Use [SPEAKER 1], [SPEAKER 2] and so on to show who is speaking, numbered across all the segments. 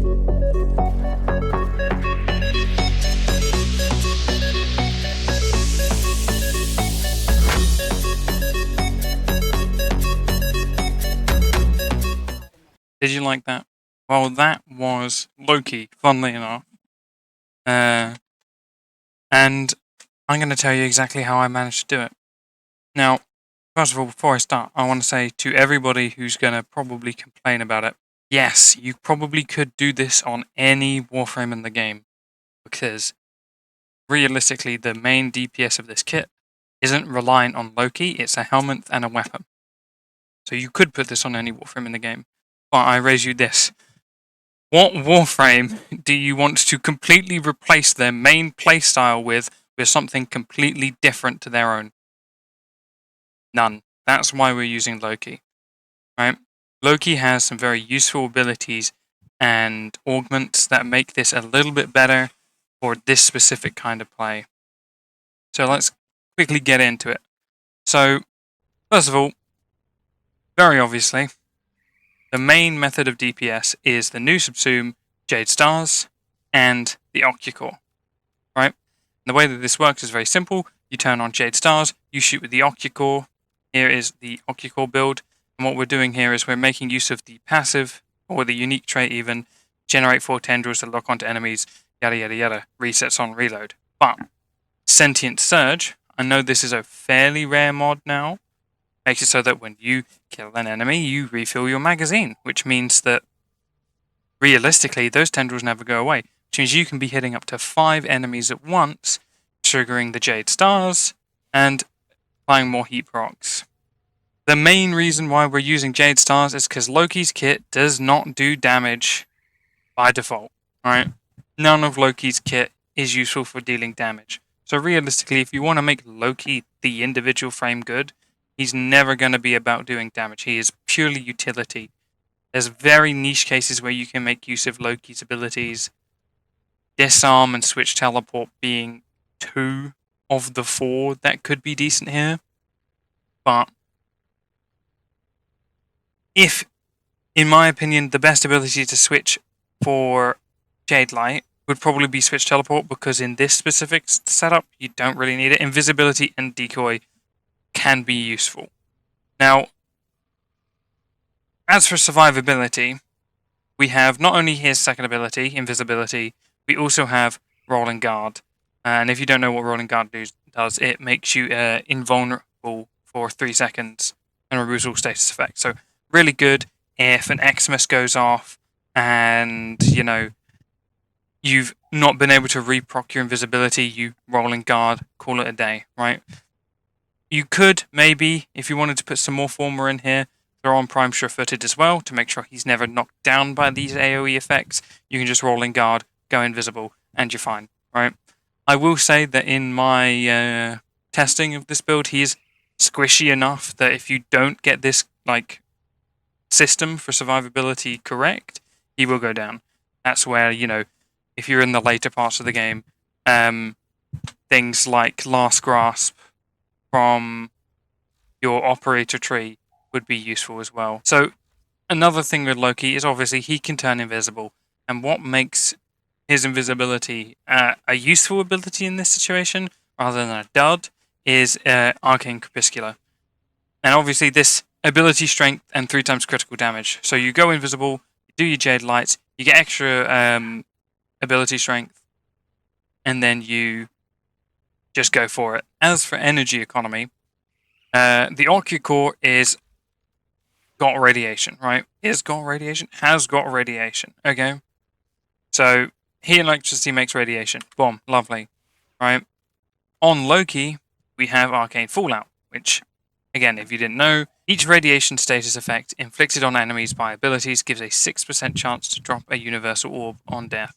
[SPEAKER 1] Did you like that? Well, that was Loki, funnily enough. And I'm going to tell you exactly how I managed to do it. Now, first of all, before I start, I want to say to everybody who's going to probably complain about it, yes, you probably could do this on any Warframe in the game, because realistically, the main DPS of this kit isn't reliant on Loki, it's a helmet and a weapon. So you could put this on any Warframe in the game. But I raise you this. What Warframe do you want to completely replace their main playstyle with something completely different to their own? None. That's why we're using Loki. Right? Loki has some very useful abilities and augments that make this a little bit better for this specific kind of play. So let's quickly get into it. So, first of all, very obviously, the main method of DPS is the new Subsume, Jade Stars, and the Occucore. Right? And the way that this works is very simple. You turn on Jade Stars, you shoot with the Occucore. Here is the Occucore build. And what we're doing here is we're making use of the passive, or the unique trait even, generate 4 tendrils that lock onto enemies, yada yada yada, resets on reload. But Sentient Surge, I know this is a fairly rare mod now, makes it so that when you kill an enemy, you refill your magazine, which means that realistically, those tendrils never go away, which means you can be hitting up to 5 enemies at once, triggering the Jade Stars, and applying more heat procs. The main reason why we're using Jade Stars is because Loki's kit does not do damage by default, right? None of Loki's kit is useful for dealing damage. So realistically, if you want to make Loki the individual frame good, he's never going to be about doing damage. He is purely utility. There's very niche cases where you can make use of Loki's abilities. Disarm and Switch Teleport being 2 of the 4 that could be decent here. But if, in my opinion, the best ability to switch for Jade Light would probably be Switch Teleport, because in this specific setup, you don't really need it. Invisibility and Decoy can be useful. Now, as for survivability, we have not only his second ability, Invisibility, we also have Rolling Guard. And if you don't know what Rolling Guard does, it makes you invulnerable for 3 seconds and removes all status effects. So really good if an Xmas goes off and, you've not been able to reproc your invisibility, you Rolling Guard, call it a day, right? You could, maybe, if you wanted to put some more Former in here, throw on Prime Sure-Footed as well, to make sure he's never knocked down by these AoE effects. You can just Rolling Guard, go invisible, and you're fine, right? I will say that in my testing of this build, he is squishy enough that if you don't get this, system for survivability correct, he will go down. That's where, if you're in the later parts of the game, things like Last Grasp from your operator tree would be useful as well. So another thing with Loki is obviously he can turn invisible, and what makes his invisibility a useful ability in this situation rather than a dud is Arcane Crepuscular. And obviously this ability strength and 3 times critical damage. So you go invisible, you do your Jade Lights, you get extra ability strength, and then you just go for it. As for energy economy, the Occucore is got radiation, right? Has got radiation, okay? So heat electricity makes radiation. Boom, lovely, right? On Loki, we have Arcane Fallout, which, again, if you didn't know, each radiation status effect inflicted on enemies by abilities gives a 6% chance to drop a universal orb on death,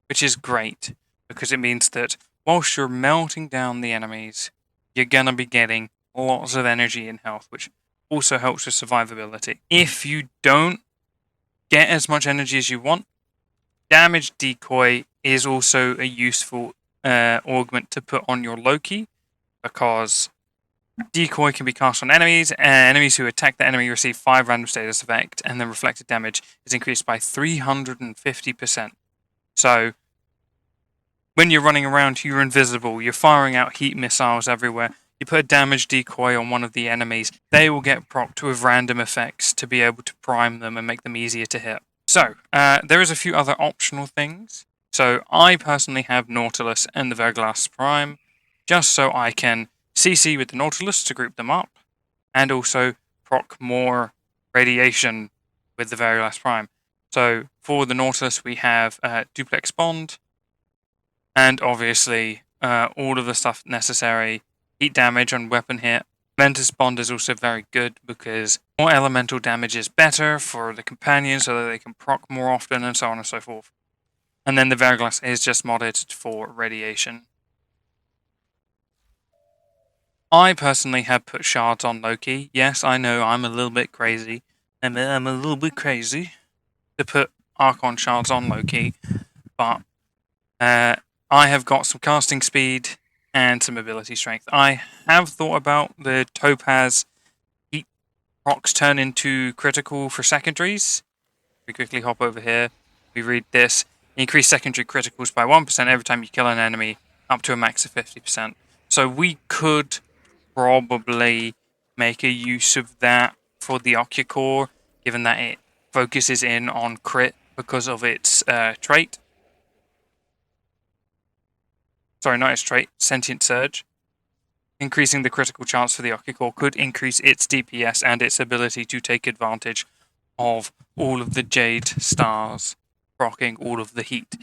[SPEAKER 1] which is great, because it means that whilst you're melting down the enemies, you're gonna be getting lots of energy and health, which also helps with survivability. If you don't get as much energy as you want, Damage Decoy is also a useful augment to put on your Loki, because Decoy can be cast on enemies, and enemies who attack the enemy receive 5 random status effect, and then reflected damage is increased by 350%. So, when you're running around, you're invisible, you're firing out heat missiles everywhere. You put a damage decoy on one of the enemies, they will get procced with random effects to be able to prime them and make them easier to hit. So, there is a few other optional things. So, I personally have Nautilus and the Verglass Prime, just so I can CC with the Nautilus to group them up, and also proc more radiation with the Verglass Prime. So, for the Nautilus, we have Duplex Bond, and obviously all of the stuff necessary. Heat damage on weapon hit. Ventus Bond is also very good because more elemental damage is better for the companions so that they can proc more often and so on and so forth. And then the Verglass is just modded for radiation. I personally have put shards on Loki. Yes, I know I'm a little bit crazy. I'm a little bit crazy to put Archon shards on Loki, but I have got some casting speed and some ability strength. I have thought about the Topaz heat procs turn into critical for secondaries. We quickly hop over here. We read this. Increase secondary criticals by 1% every time you kill an enemy, up to a max of 50%. So we could probably make a use of that for the Occucore, given that it focuses in on crit because of its trait. Sorry, not its trait, Sentient Surge. Increasing the critical chance for the Occucore could increase its DPS and its ability to take advantage of all of the Jade stars, proccing all of the heat.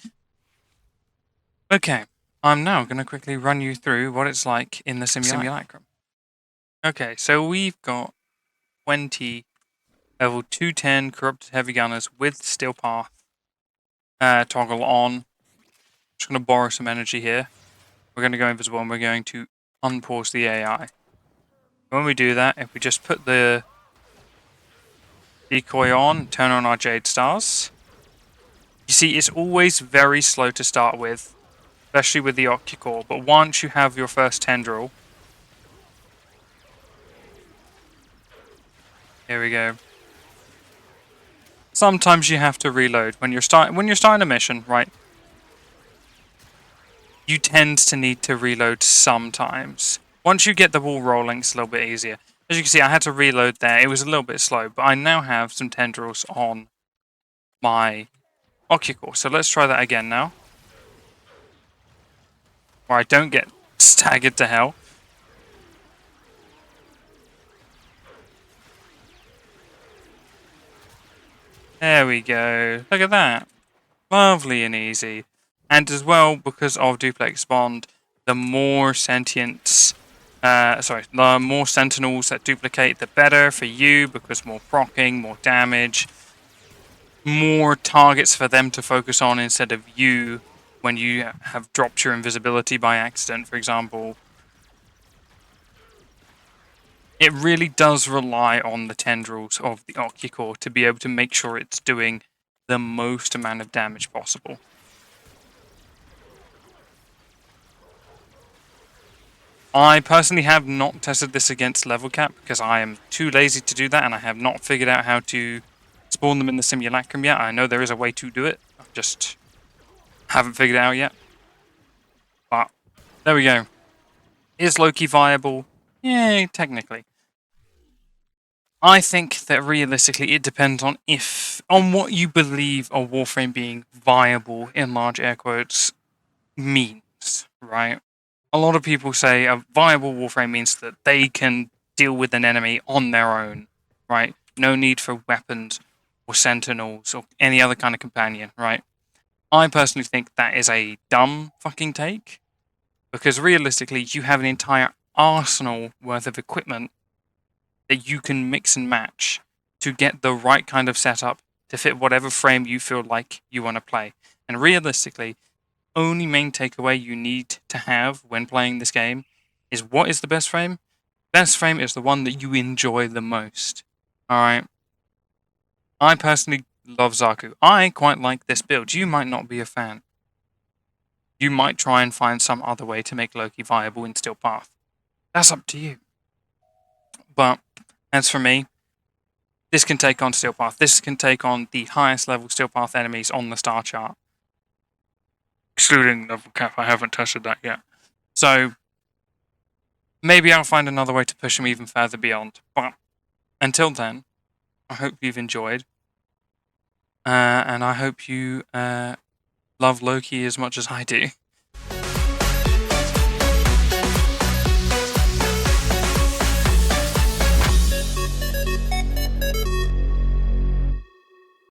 [SPEAKER 1] Okay, I'm now going to quickly run you through what it's like in the simulacrum. Okay, so we've got 20 level 210 Corrupted Heavy Gunners with Steel Path toggle on. Just going to borrow some energy here. We're going to go invisible and we're going to unpause the AI. When we do that, if we just put the decoy on, turn on our Jade Stars, you see it's always very slow to start with, especially with the Occucore, but once you have your first tendril, here we go. Sometimes you have to reload when you're starting a mission, right? You tend to need to reload sometimes. Once you get the ball rolling, it's a little bit easier. As you can see, I had to reload there. It was a little bit slow, but I now have some tendrils on my Occucore. So let's try that again now. Where I don't get staggered to hell. There we go. Look at that. Lovely and easy. And as well, because of Duplex Bond, the more sentience... the more sentinels that duplicate, the better for you, because more proccing, more damage, more targets for them to focus on instead of you when you have dropped your invisibility by accident, for example. It really does rely on the tendrils of the Occucore to be able to make sure it's doing the most amount of damage possible. I personally have not tested this against level cap because I am too lazy to do that and I have not figured out how to spawn them in the simulacrum yet. I know there is a way to do it, I just haven't figured it out yet. But there we go. Is Loki viable? Yeah, technically. I think that realistically it depends on what you believe a Warframe being viable in large air quotes means, right? A lot of people say a viable Warframe means that they can deal with an enemy on their own, right? No need for weapons or sentinels or any other kind of companion, right? I personally think that is a dumb fucking take, because realistically you have an entire arsenal worth of equipment that you can mix and match to get the right kind of setup to fit whatever frame you feel like you want to play. And realistically, only main takeaway you need to have when playing this game is what is the best frame? Best frame is the one that you enjoy the most. Alright? I personally love Zaku. I quite like this build. You might not be a fan. You might try and find some other way to make Loki viable in Steel Path. That's up to you. But as for me, this can take on Steel Path. This can take on the highest level Steel Path enemies on the star chart. Excluding level cap, I haven't tested that yet. So maybe I'll find another way to push him even further beyond. But until then, I hope you've enjoyed. And I hope you love Loki as much as I do.